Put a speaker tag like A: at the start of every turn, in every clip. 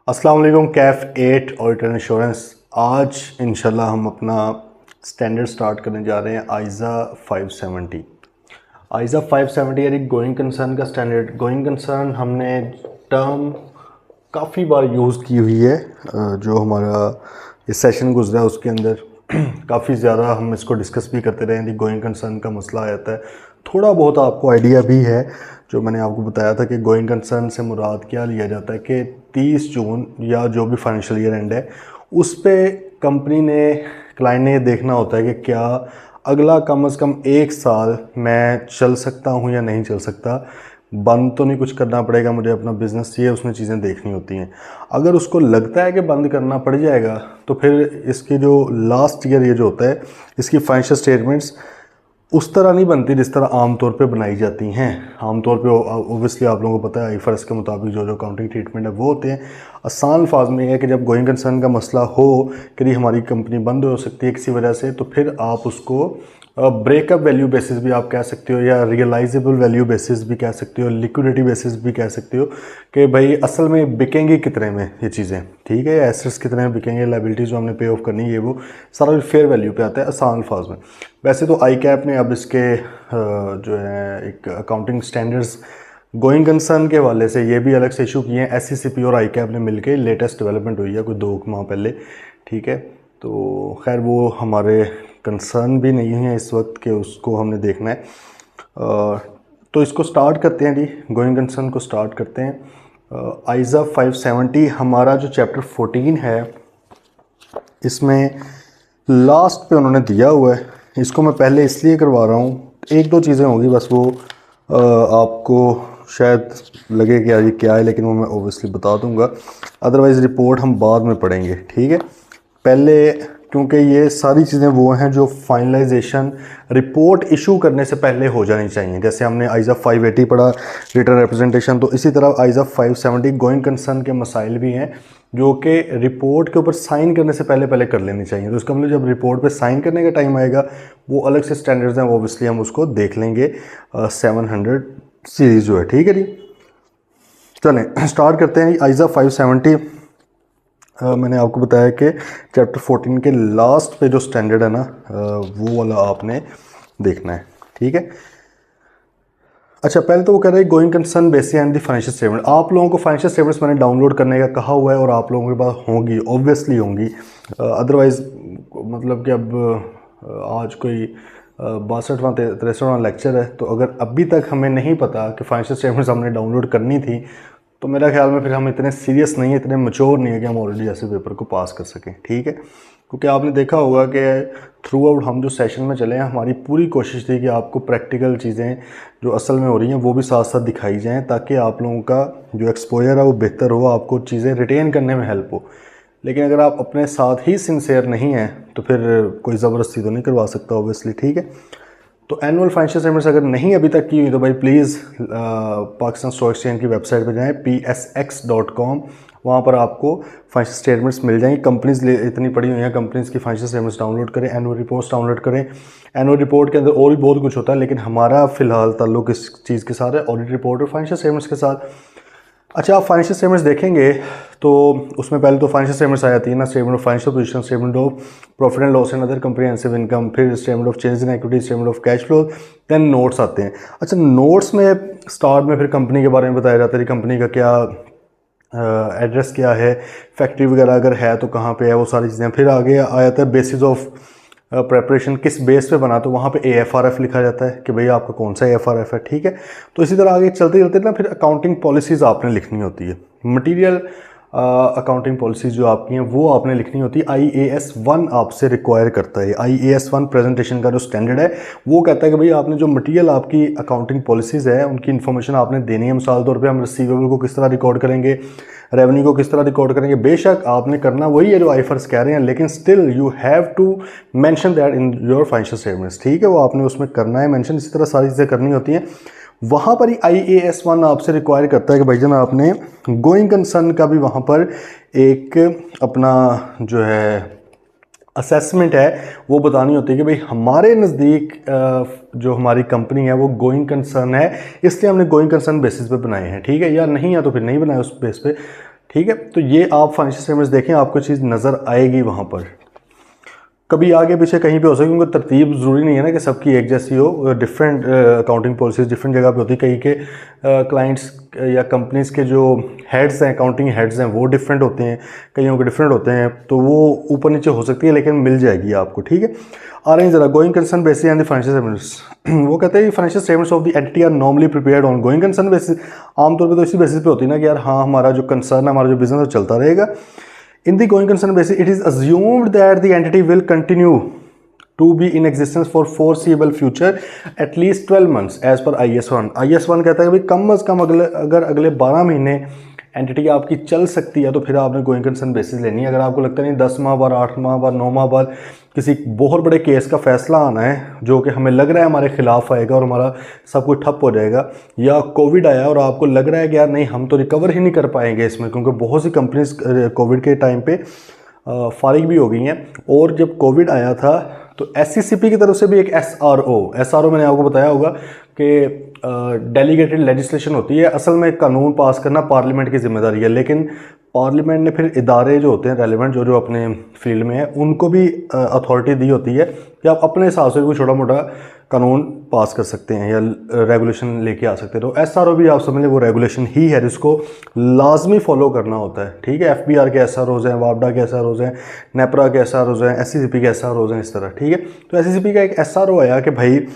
A: अस्सलाम वालेकुम। Kaif 8 auditor insurance. आज इंशाल्लाह हम अपना स्टैंडर्ड स्टार्ट करने जा रहे हैं आइज़ा 570। आइज़ा 570 यानी गोइंग कंसर्न का स्टैंडर्ड। गोइंग कंसर्न हमने टर्म काफ़ी बार यूज़ की हुई है। जो हमारा ये सेशन गुजरा है उसके अंदर काफ़ी ज़्यादा हम इसको डिस्कस भी करते रहे हैं। गोइंग कंसर्न का मसला आ जाता है, थोड़ा बहुत आपको आइडिया भी है। जो मैंने आपको बताया था कि गोइंग कंसर्न से मुराद क्या लिया जाता है कि 30 जून या जो भी फाइनेंशियल ईयर एंड है उस पे कंपनी ने, क्लाइंट ने ये देखना होता है कि क्या अगला कम से कम 1 साल मैं चल सकता हूँ या नहीं चल सकता। बंद तो नहीं कुछ करना पड़ेगा मुझे अपना बिज़नेस, ये उसने चीज़ें देखनी होती हैं। अगर उसको लगता है कि बंद करना पड़ जाएगा तो फिर इसकी जो लास्ट ईयर ये जो होता है इसकी फाइनेंशियल स्टेटमेंट्स उस तरह नहीं बनती जिस तरह आमतौर पे बनाई जाती हैं। आमतौर पे ओबियसली आप लोगों को पता है आईएफआरएस के मुताबिक जो जो अकाउंटिंग ट्रीटमेंट है वो होते हैं। आसान फाज में है कि जब गोइंग कंसर्न का मसला हो कि हमारी कंपनी बंद हो सकती है किसी वजह से, तो फिर आप उसको ब्रेकअप वैल्यू बेसिस भी आप कह सकते हो या रियलाइजेबल वैल्यू बेसिस भी कह सकते हो, लिक्विडिटी बेसिस भी कह सकते हो कि भाई असल में बिकेंगी कितने में ये चीज़ें, ठीक है। एसेट्स कितने में बिकेंगे, लाइबिलिटीज़ जो हमने पे ऑफ करनी है वो सारा फेयर वैल्यू पे आता है आसान फाज में। वैसे तो आई कैप ने अब इसके जो है एक अकाउंटिंग स्टैंडर्ड्स गोइंग कंसर्न के हवाले से ये भी अलग से इशू किए हैं। एससीसीपी और आई कैप ने मिलकर लेटेस्ट डेवलपमेंट हुई है कोई 2 माह पहले, ठीक है। तो खैर वो हमारे कंसर्न भी नहीं है इस वक्त कि उसको हमने देखना है। तो इसको स्टार्ट करते हैं जी, गोइंग कंसर्न को स्टार्ट करते हैं। आइज़ा 570 हमारा जो चैप्टर 14 है इसमें लास्ट पे उन्होंने दिया हुआ है। इसको मैं पहले इसलिए करवा रहा हूँ, एक दो चीज़ें होंगी बस, वो आपको शायद लगे कि यार ये क्या है, लेकिन वो मैं ओबियसली बता दूंगा। अदरवाइज़ रिपोर्ट हम बाद में पढ़ेंगे, ठीक है। पहले क्योंकि ये सारी चीज़ें वो हैं जो फाइनलाइजेशन रिपोर्ट इशू करने से पहले हो जानी चाहिए। जैसे हमने आइज़ा 580 पढ़ा रिटर्न रिप्रेजेंटेशन, तो इसी तरह आइज़ा 570 गोइंग कंसर्न के मसाइल भी हैं जो कि रिपोर्ट के ऊपर साइन करने से पहले पहले कर लेनी चाहिए। तो इसका मतलब जब रिपोर्ट पे साइन करने का टाइम आएगा वो अलग से स्टैंडर्ड्स हैं, ओबियसली हम उसको देख लेंगे 700 सीरीज़ जो है, ठीक है जी। चलें स्टार्ट करते हैं। आइज़ा 570 मैंने आपको बताया कि चैप्टर 14 के लास्ट पे जो स्टैंडर्ड है ना वो वाला आपने देखना है, ठीक है। अच्छा, पहले तो वो कह रहे हैं going concern basis and the financial statement. आप लोगों को फाइनेंशियल स्टेटमेंट्स मैंने डाउनलोड करने का कहा हुआ है और आप लोगों के पास होंगी, ऑब्वियसली होंगी। अदरवाइज़ मतलब कि अब आज कोई 62वां 63वां लेक्चर है, तो अगर अभी तक हमें नहीं पता कि फाइनेंशियल स्टेटमेंट्स हमने डाउनलोड करनी थी तो मेरा ख्याल में फिर हम इतने सीरियस नहीं है, इतने मैच्योर नहीं है कि हम ऑलरेडी ऐसे पेपर को पास कर सकें, ठीक है। क्योंकि आपने देखा होगा कि थ्रू आउट हम जो सेशन में चले हैं हमारी पूरी कोशिश थी कि आपको प्रैक्टिकल चीज़ें जो असल में हो रही हैं वो भी साथ साथ दिखाई जाएं, ताकि आप लोगों का जो एक्सपोजर है वो बेहतर हो, आपको चीज़ें रिटेन करने में हेल्प हो। लेकिन अगर आप अपने साथ ही सिंसियर नहीं हैं तो फिर कोई ज़बरदस्ती तो नहीं करवा सकता ऑब्वियसली, ठीक है। तो एनुअल फाइनेंशियल स्टेटमेंट्स अगर नहीं अभी तक की हुई तो भाई प्लीज़ पाकिस्तान स्टॉक एक्सचेंज की वेबसाइट पर जाएं psx.com, वहाँ पर आपको फाइनेंशियल स्टेटमेंट्स मिल जाएंगी। कंपनीज इतनी पड़ी हुई हैं, कंपनीज की फाइनेंशियल स्टेटमेंट्स डाउनलोड करें, एनुअल रिपोर्ट्स डाउनलोड करें। एनुअल रिपोर्ट के अंदर और भी बहुत कुछ होता है, लेकिन हमारा फ़िलहाल ताल्लुक इस चीज़ के साथ है, ऑडिट रिपोर्ट और फाइनेंशियल स्टेटमेंट्स के साथ। अच्छा, आप फाइनेंशियल स्टेटमेंट्स देखेंगे तो उसमें पहले तो फाइनेंशियल स्टेटमेंट्स आ जाती है ना, statement of financial position, statement of profit and loss and other comprehensive income, फिर statement of change in equity, statement of cash flow, then notes आते हैं। अच्छा, नोट्स में स्टार्ट में फिर कंपनी के बारे में बताया जाता है, कंपनी का क्या एड्रेस क्या है, फैक्ट्री वगैरह अगर है तो कहाँ पे है, वो सारी चीज़ें। फिर आगे आ जाता है बेसिस ऑफ प्रेपरेशन, किस बेस पे बना, तो वहाँ पे AFRF लिखा जाता है कि भैया आपका कौन सा AFRF है, ठीक है। तो इसी तरह आगे चलते चलते ना फिर अकाउंटिंग पॉलिसीज़ आपने लिखनी होती है। मटीरियल अकाउंटिंग पॉलिसीज़ जो आपकी हैं वो आपने लिखनी होती है। IAS 1 आपसे रिक्वायर करता है। IAS 1 प्रेजेंटेशन का जो स्टैंडर्ड है वो कहता है कि भाई आपने जो मटीरियल आपकी अकाउंटिंग पॉलिसीज़ है उनकी इन्फॉर्मेशन आपने देनी है। मिसाल तौर पे हम रिसीवेबल को किस तरह रिकॉर्ड करेंगे, रेवेन्यू को किस तरह रिकॉर्ड करेंगे, बेशक आपने करना वही है जो आईफर्स कह रहे हैं, लेकिन still you have to mention that in your financial statements, ठीक है। वो आपने उसमें करना है मेंशन, इसी तरह सारी चीज़ें करनी होती हैं। वहाँ पर ही IAS 1 आपसे रिक्वायर करता है कि भाईजान आपने गोइंग कंसर्न का भी वहाँ पर एक अपना जो है असेसमेंट है वो बतानी होती है कि भाई हमारे नज़दीक जो हमारी कंपनी है वो गोइंग कंसर्न है, इसलिए हमने गोइंग कंसर्न बेसिस पे बनाए हैं, ठीक है। या नहीं या तो फिर नहीं बनाए उस बेस पे, ठीक है। तो ये आप फाइनेंशियल स्टेटमेंट्स देखें, आपको चीज़ नज़र आएगी वहाँ पर। कभी आगे पीछे कहीं पे हो सकती है, क्योंकि तरतीब ज़रूरी नहीं है ना कि सबकी एक जैसी हो। डिफरेंट अकाउंटिंग पॉलिसीज़ डिफरेंट जगह पे होती है। कहीं के क्लाइंट्स या कंपनीज़ के जो हेड्स हैं, अकाउंटिंग हेड्स हैं, वो डिफरेंट होते हैं, कईयों के डिफरेंट होते हैं, तो वो ऊपर नीचे हो सकती है, लेकिन मिल जाएगी आपको। ठीक है, आ रहे हैं ज़रा going concern basis and the financial statements. वो कहते हैं financial statements of the entity are normally prepared on going concern basis. आमतौर पर तो इसी बेसिस पे होती है ना कि यार हाँ, हमारा जो कंसर्न है, हमारा जो बिजनेस है, चलता रहेगा। In the going concern basis, it is assumed that the entity will continue to be in existence for foreseeable future at least 12 months as per IS1। IS1 कहता है कि भाई कम अज़ कम अगर अगले 12 महीने एंटिटी आपकी चल सकती है तो फिर आपने गोइंग कंसर्न बेसिस लेनी है। अगर आपको लगता नहीं 10 माह बाद, 8 माह बाद, 9 माह बाद किसी बहुत बड़े केस का फैसला आना है जो कि हमें लग रहा है हमारे खिलाफ आएगा और हमारा सब कुछ ठप हो जाएगा, या कोविड आया और आपको लग रहा है कि यार नहीं हम तो रिकवर ही नहीं कर पाएंगे इसमें, क्योंकि बहुत सी कंपनीज कोविड के टाइम पे फारिग भी हो गई हैं। और जब कोविड आया था तो SCCP की तरफ से भी एक SRO मैंने आपको बताया होगा कि डेलीगेटेड लेजिस्लेशन होती है। असल में कानून पास करना पार्लियामेंट की जिम्मेदारी है, लेकिन पार्लियामेंट ने फिर इदारे जो होते हैं रेलिवेंट, जो अपने फील्ड में है, उनको भी अथॉरिटी दी होती है कि आप अपने हिसाब से कोई छोटा मोटा कानून पास कर सकते हैं या रेगुलेशन लेके आ सकते हैं। तो SRO भी आप समझ लें वो रेगुलेशन ही है जिसको लाजमी फॉलो करना होता है। ठीक है, FBR के SROs हैं, वापडा के SROs हैं, नेपरा के SROs हैं, SCCP के SROs हैं, इस तरह। ठीक है, तो SCCP का एक SRO आया कि भाई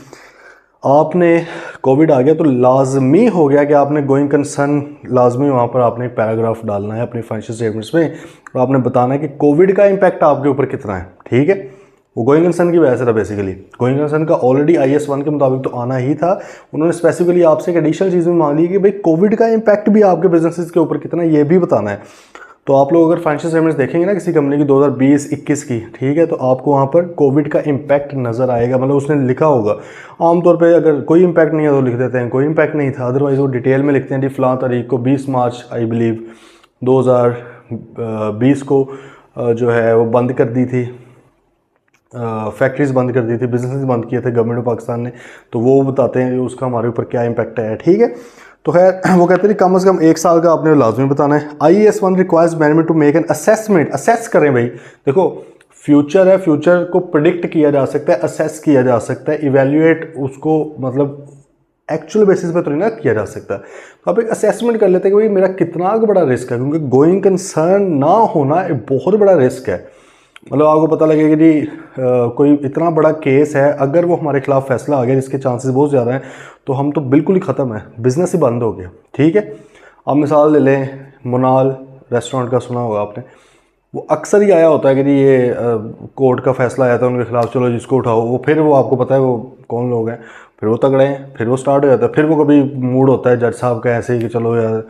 A: आपने कोविड आ गया तो लाजमी हो गया कि आपने गोइंग कंसर्न लाजमी वहाँ पर आपने एक पैराग्राफ डालना है अपनी फाइनेंशियल स्टेटमेंट्स में और आपने बताना है कि कोविड का इम्पैक्ट आपके ऊपर कितना है। ठीक है, वो गोइंग कंसर्न की वजह से था बेसिकली। गोइंग कंसर्न का ऑलरेडी IS1 के मुताबिक तो आना ही था। उन्होंने स्पेसिफिकली आपसे एक एडिशनल चीज़ में मांग ली कि भाई कोविड का इम्पैक्ट भी आपके बिजनेसेस के ऊपर कितना है, ये भी बताना है। तो आप लोग अगर फाइनेंशियल स्टेटमेंट्स देखेंगे ना किसी कंपनी की 2020-21 की, ठीक है, तो आपको वहाँ पर कोविड का इम्पैक्ट नज़र आएगा। मतलब उसने लिखा होगा, आमतौर पे अगर कोई इम्पैक्ट नहीं है तो लिख देते हैं कोई इम्पैक्ट नहीं था, अदरवाइज़ वो डिटेल में लिखते हैं जी फ़लाँ तारीख को 20 मार्च आई बिलीव 2020 को जो है वो बंद कर दी थी, फैक्ट्रीज बंद कर दी थी, बिजनेस बंद किए थे गवर्नमेंट ऑफ पाकिस्तान ने, तो वो बताते हैं उसका हमारे ऊपर क्या इम्पैक्ट है। ठीक है, तो खैर वो कहते हैं कम से कम 1 साल का आपने लाजमी बताना है। IS1 requires management to make an assessment. Assess करें भाई, देखो फ्यूचर है, फ्यूचर को प्रिडिक्ट किया जा सकता है, असेस किया जा सकता है, इवेल्युएट उसको मतलब एक्चुअल बेसिस पे तो नहीं ना किया जा सकता। तो आप एक असेसमेंट कर लेते हैं कि भाई मेरा कितना बड़ा रिस्क है, क्योंकि गोइंग कंसर्न ना होना एक बहुत बड़ा रिस्क है। मतलब आपको पता लगेगा कि जी कोई इतना बड़ा केस है, अगर वो हमारे खिलाफ फैसला आ गया जिसके चांसेस बहुत ज़्यादा हैं, तो हम तो बिल्कुल ही ख़त्म है, बिज़नेस ही बंद हो गया। ठीक है, अब मिसाल ले लें मुनाल रेस्टोरेंट का, सुना होगा आपने, वो अक्सर ही आया होता है कि जी ये कोर्ट का फैसला आया था उनके खिलाफ, चलो जिसको उठाओ, वो फिर वो आपको पता है वो कौन लोग हैं, फिर वो तगड़े हैं, फिर वो स्टार्ट हो जाता है, फिर वो कभी मूड होता है जज साहब का ऐसे ही कि चलो यार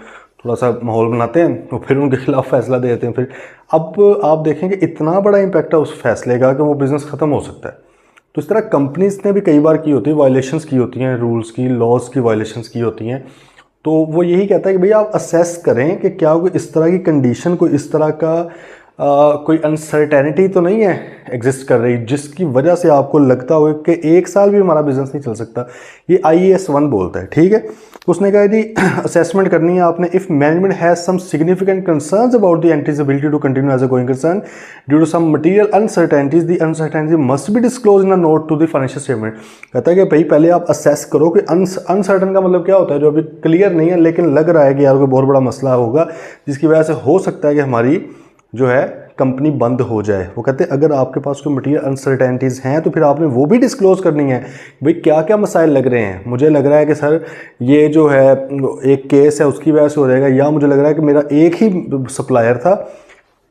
A: थोड़ा सा माहौल बनाते हैं, तो फिर उनके खिलाफ फैसला दे देते हैं। फिर अब आप देखेंगे इतना बड़ा इम्पैक्ट है उस फैसले का कि वो बिज़नेस ख़त्म हो सकता है। तो इस तरह कंपनीज ने भी कई बार की होती है, वायलेशंस की होती हैं, रूल्स की, लॉज की वायलेशंस की होती हैं। तो वो यही कहता है कि भाई आप असेस करें कि क्या कोई इस तरह की कंडीशन, कोई इस तरह का कोई अनसर्टेनिटी तो नहीं है एग्जिस्ट कर रही जिसकी वजह से आपको लगता हो कि 1 साल भी हमारा बिजनेस नहीं चल सकता। ये IS1 बोलता है। ठीक है, उसने कहा जी असेसमेंट करनी है आपने। If management has some significant concerns about the entity's ability to continue as a going concern due to some material uncertainties, the uncertainty must be disclose in a note to the financial statement. कहता है कि भाई पहले आप assess करो कि uncertain का मतलब क्या होता है, जो अभी क्लियर नहीं है लेकिन लग रहा है कि यार कोई बहुत बड़ा मसला होगा जिसकी वजह से हो सकता है कि हमारी जो है कंपनी बंद हो जाए। वो कहते हैं अगर आपके पास कोई मटीरियल अनसर्टेनिटीज़ हैं तो फिर आपने वो भी डिस्क्लोज करनी है, भाई क्या क्या मसाइल लग रहे हैं। मुझे लग रहा है कि सर ये जो है एक केस है उसकी वजह से हो जाएगा, या मुझे लग रहा है कि मेरा एक ही सप्लायर था,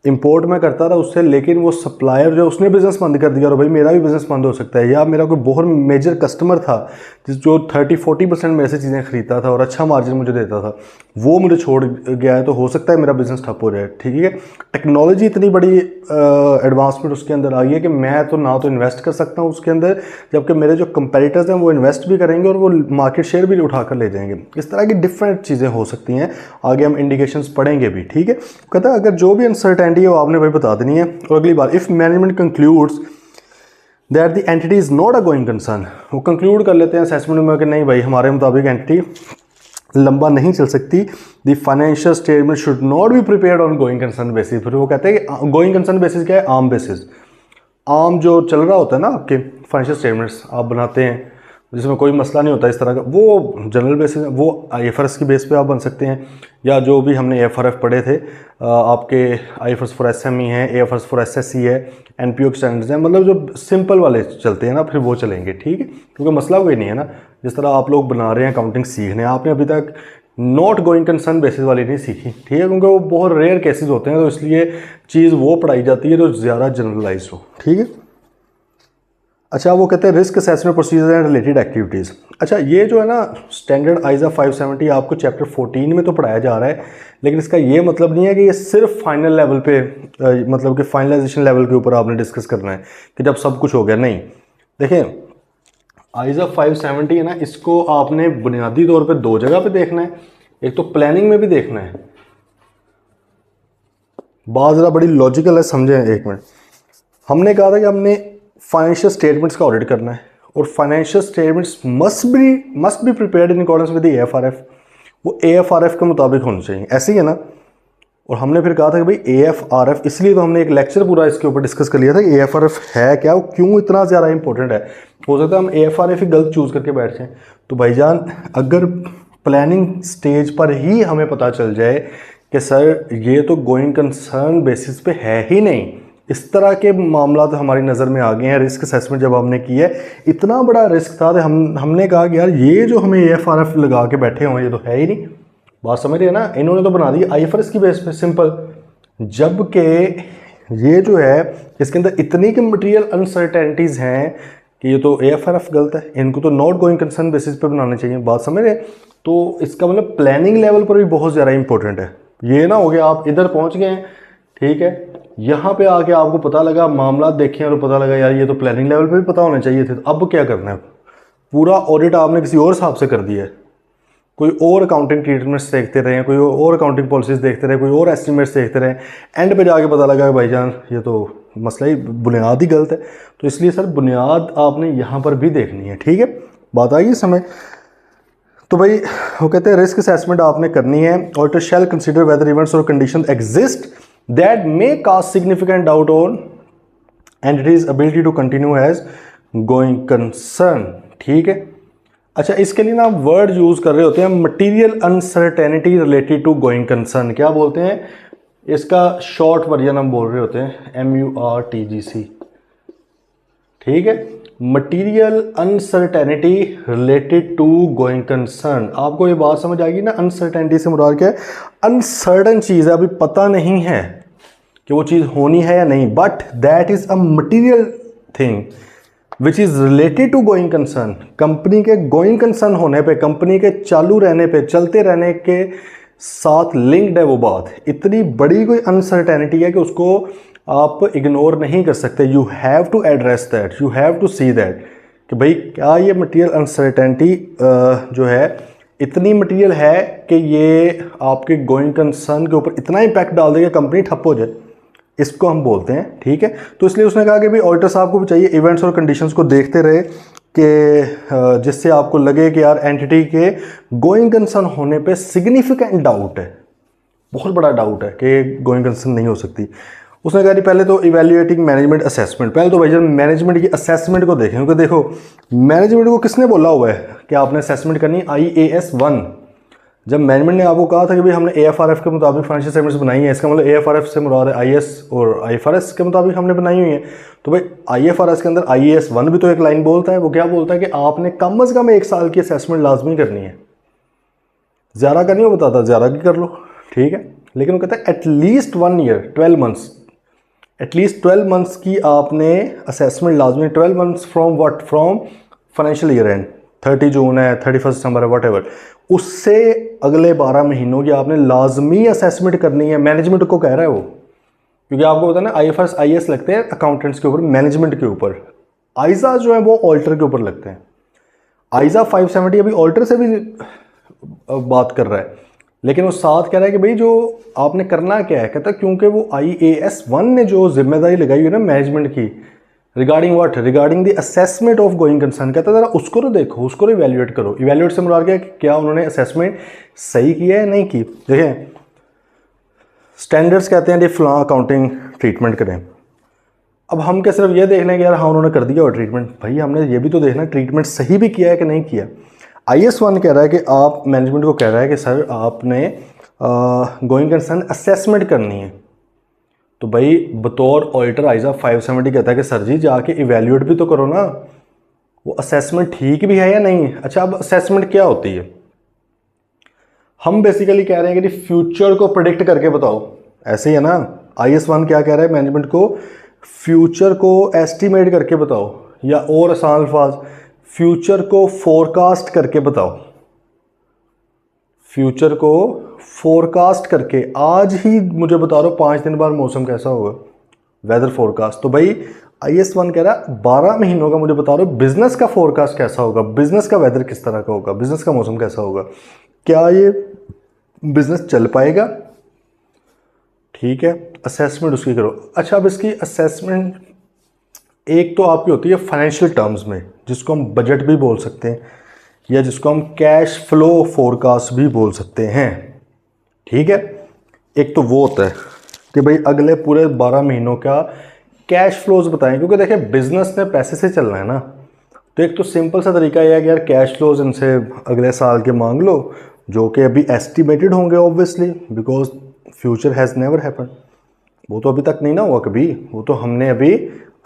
A: इंपोर्ट में करता था उससे, लेकिन वो सप्लायर जो उसने बिज़नेस बंद कर दिया और भाई मेरा भी बिज़नेस बंद हो सकता है। या मेरा कोई बहुत मेजर कस्टमर था जो 30-40% मेरे से चीज़ें ख़रीदता था और अच्छा मार्जिन मुझे देता था, वो मुझे छोड़ गया है, तो हो सकता है मेरा बिज़नेस ठप हो जाए। ठीक है, टेक्नोलॉजी इतनी बड़ी एडवांसमेंट उसके अंदर आ गई है कि मैं तो ना तो इन्वेस्ट कर सकता हूँ उसके अंदर, जबकि मेरे जो कंपेटिटर्स हैं वो इन्वेस्ट भी करेंगे और वो मार्केट शेयर भी उठा कर ले जाएंगे। इस तरह की डिफरेंट चीज़ें हो सकती हैं, आगे हम इंडिकेशंस पढ़ेंगे भी। ठीक है, कहता है अगर जो भी अनसर्टेनिटी है वो आपने भाई बता देनी है। और अगली बार if management concludes that the entity is not a going concern, वो कंक्लूड कर लेते हैं असेसमेंट में कि नहीं भाई हमारे मुताबिक एंटिटी लंबा नहीं चल सकती। The financial statement should not be prepared on going concern basis. फिर वो कहते हैं कि गोइंग कंसर्न बेसिस क्या है? आम बेसिस। आम जो चल रहा होता है ना आपके फाइनेंशियल स्टेटमेंट्स आप बनाते हैं जिसमें कोई मसला नहीं होता इस तरह का, वो जनरल बेसिस, वो आईएफआरएस की बेस पे आप बन सकते हैं, या जो भी हमने एफआरएफ पढ़े थे आपके आईएफआरएस फॉर एसएमई है, एएफआरएस फॉर एसएससी है, एनपीओ के स्टैंडर्ड्स हैं, मतलब जो सिंपल वाले चलते हैं ना फिर वो चलेंगे, ठीक है, क्योंकि मसला कोई नहीं है ना। जिस तरह आप लोग बना रहे हैं अकाउंटिंग सीखने, आपने अभी तक नॉट गोइंग कंसर्न बेसिस वाली नहीं सीखी, ठीक है, क्योंकि वो बहुत रेयर केसेस होते हैं, तो इसलिए चीज़ वो पढ़ाई जाती है जो ज़्यादा जनरलाइज हो, ठीक है। अच्छा, वो कहते हैं risk assessment procedure and related activities. अच्छा, ये जो है ना स्टैंडर्ड आइजा 570 आपको चैप्टर 14 में तो पढ़ाया जा रहा है, लेकिन इसका ये मतलब नहीं है कि ये सिर्फ फाइनल लेवल पे मतलब कि फाइनलाइजेशन लेवल के ऊपर आपने डिस्कस करना है कि जब सब कुछ हो गया, नहीं। देखें, आइजा 570 है ना, इसको आपने बुनियादी तौर पे दो जगह पे देखना है। एक तो प्लानिंग में भी देखना है, बात ज़रा बड़ी लॉजिकल है, समझें एक मिनट। हमने कहा था कि हमने फाइनेंशियल स्टेटमेंट्स का ऑडिट करना है और financial statements must be prepared in accordance with AFRF. वो एएफआरएफ के मुताबिक होनी चाहिए, ऐसे ही है ना। और हमने फिर कहा था कि भाई एएफआरएफ, इसलिए तो हमने एक लेक्चर पूरा इसके ऊपर डिस्कस कर लिया था कि एएफआरएफ है क्या, वो क्यों इतना ज़्यादा इंपॉर्टेंट है। हो सकता है हम एएफआरएफ ही गलत चूज़ करके बैठ जाएँ। तो भाईजान, अगर प्लानिंग स्टेज पर ही हमें पता चल जाए कि सर ये तो गोइंग कंसर्न बेसिस पे है ही नहीं, इस तरह के मामला तो हमारी नज़र में आ गए हैं। रिस्क असेसमेंट जब हमने की है, इतना बड़ा रिस्क था तो हमने कहा कि यार ये जो हमें एएफआरएफ लगा के बैठे हुए ये तो है ही नहीं। बात समझ रहे हैं ना, इन्होंने तो बना दी आईएफआरएस की बेस पे सिंपल, जबकि ये जो है इसके अंदर इतनी की मटेरियल अनसर्टेनिटीज़ हैं कि ये तो एएफआरएफ गलत है, इनको तो नॉट गोइंग कंसर्न बेसिस पे बनाने चाहिए। बात समझ रहे हैं? तो इसका मतलब प्लानिंग लेवल पर भी बहुत ज़्यादा इंपॉर्टेंट है। ये ना हो गया आप इधर पहुँच गए हैं, ठीक है, यहाँ पे आके आपको पता लगा, मामला देखें और पता लगा यार ये तो प्लानिंग लेवल पे भी पता होने चाहिए थे, तो अब क्या करना है? पूरा ऑडिट आपने किसी और हिसाब से कर दिया है, कोई और अकाउंटिंग ट्रीटमेंट्स देखते रहे, कोई और अकाउंटिंग पॉलिसीज देखते रहे, कोई और एस्टिमेट्स देखते रहे, एंड पे जाके पता लगा कि भाईजान ये तो मसला ही बुनियाद ही गलत है। तो इसलिए सर बुनियाद आपने यहाँ पर भी देखनी है, ठीक है, बात आई इस समय। तो भाई वो कहते हैं रिस्क असेसमेंट आपने करनी है। Auditor shall consider whether events और condition exist that may cast significant doubt on entity's ability to continue as going concern, ठीक है। अच्छा, इसके लिए ना आप वर्ड यूज कर रहे होते हैं material uncertainty related to going concern. क्या बोलते हैं इसका शॉर्ट वर्जन हम बोल रहे होते हैं MURTGC, ठीक है, material uncertainty related to going concern. आपको ये बात समझ आएगी ना, अनसर्टेनिटी से मुराद क्या है? अनसर्टन चीज़ है, अभी पता नहीं है कि वो चीज़ होनी है या नहीं, but that is a material thing which is related to going concern. Company के गोइंग कंसर्न होने पे, कंपनी के चालू रहने पे, चलते रहने के साथ लिंक्ड है वो बात। इतनी बड़ी कोई अनसर्टेनिटी है कि उसको आप इग्नोर नहीं कर सकते। You have to address that, you have to see that कि भाई क्या ये मटीरियल अनसर्टेनिटी जो है इतनी मटीरियल है कि ये आपके गोइंग कंसर्न के ऊपर इतना इम्पैक्ट डाल देगा कंपनी ठप हो जाए, इसको हम बोलते हैं, ठीक है। तो इसलिए उसने कहा कि भाई ऑडिटर साहब को भी चाहिए इवेंट्स और कंडीशंस को देखते रहे कि जिससे आपको लगे कि यार एंटिटी के गोइंग कंसर्न होने पे सिग्निफिकेंट डाउट है, बहुत बड़ा डाउट है कि गोइंग कंसर्न नहीं हो सकती। उसने कहा कि पहले तो इवैल्यूएटिंग मैनेजमेंट असेसमेंट, पहले तो भाई जब मैनेजमेंट की असेसमेंट को देखें, क्योंकि देखो मैनेजमेंट को किसने बोला हुआ है कि आपने असेसमेंट करनी IAS 1। जब मैनेजमेंट ने आपको कहा था कि भाई हमने AFRF के मुताबिक फाइनेंशियल स्टेटमेंट्स बनाई है, इसका मतलब AFRF से मुराद है IS और IFRS के मुताबिक हमने बनाई हुई है। तो भाई IFRS के अंदर IAS 1 भी तो एक लाइन बोलता है, वो क्या बोलता है कि आपने कम अज़ कम 1 साल की असेसमेंट लाजमी करनी है। ज़्यादा का नहीं वो बताता, ज़्यादा की कर लो, ठीक है, लेकिन वो कहता है at least 1 year 12 months, at least 12 months की आपने असेसमेंट लाजमी। 12 months from what? From financial year and 30 जून है, 31 दिसंबर है, वट उससे अगले 12 महीनों की आपने लाजमी असेसमेंट करनी है। मैनेजमेंट को कह रहा है वो, क्योंकि आपको पता है ना IFRS IS लगते हैं अकाउंटेंट्स के ऊपर, मैनेजमेंट के ऊपर। आइजा जो है वो ऑल्टर के ऊपर लगते हैं। आइजा 570 अभी ऑल्टर से भी बात कर रहा है, लेकिन वो साथ कह रहा है कि भाई जो आपने करना क्या है, कहता है क्योंकि वो IAS 1 ने जो जिम्मेदारी लगाई हुई है ना मैनेजमेंट की, regarding what, regarding the assessment of going concern. कहता है जरा उसको तो देखो, उसको तो इवेल्युएट करो। इवेल्युएट से मुराद क्या है कि क्या उन्होंने असेसमेंट सही किया है नहीं की। देखें स्टैंडर्ड्स कहते हैं कि फलां अकाउंटिंग ट्रीटमेंट करें। अब हम क्या सिर्फ ये देख लें कि यार हाँ उन्होंने कर दिया और ट्रीटमेंट, भाई हमने ये भी तो देखना ट्रीटमेंट सही भी किया है कि नहीं किया। IAS 1 कह रहा है कि आप मैनेजमेंट को कह रहा है कि सर आपने गोइंग कंसर्न असेसमेंट करनी है। तो भाई बतौर ऑडिटर आइजा 570 कहता है कि सर जी जाके इवेल्युएट भी तो करो ना, वो असेसमेंट ठीक भी है या नहीं। अच्छा अब असेसमेंट क्या होती है, हम बेसिकली कह रहे हैं कि फ्यूचर को प्रिडिक्ट करके बताओ, ऐसे ही है ना। IAS 1 क्या कह रहा है, मैनेजमेंट को फ्यूचर को एस्टिमेट करके बताओ, या और आसान अल्फाज फ्यूचर को फोरकास्ट करके बताओ। फ्यूचर को फोरकास्ट करके, आज ही मुझे बता रहा 5 दिन बाद मौसम कैसा होगा, वेदर फोरकास्ट। तो भाई IAS 1 कह रहा है 12 महीनों का मुझे बता रहा हूँ बिजनेस का फोरकास्ट कैसा होगा, बिजनेस का वेदर किस तरह का होगा, बिजनेस का मौसम कैसा होगा, क्या ये बिजनेस चल पाएगा। ठीक है, असेसमेंट उसकी करो। अच्छा अब इसकी असेसमेंट एक तो आपकी होती है फाइनेंशियल टर्म्स में, जिसको हम बजट भी बोल सकते हैं या जिसको हम कैश फ्लो फोरकास्ट भी बोल सकते हैं। ठीक है, एक तो वो होता है कि भाई अगले पूरे 12 महीनों का कैश फ्लोज बताएं, क्योंकि देखिए बिजनेस ने पैसे से चलना है ना। तो एक तो सिंपल सा तरीका यह है कि यार कैश फ्लोज इनसे अगले साल के मांग लो, जो कि अभी एस्टिमेटेड होंगे obviously, because future has never happen. वो तो अभी तक नहीं ना हुआ कभी, वो तो हमने अभी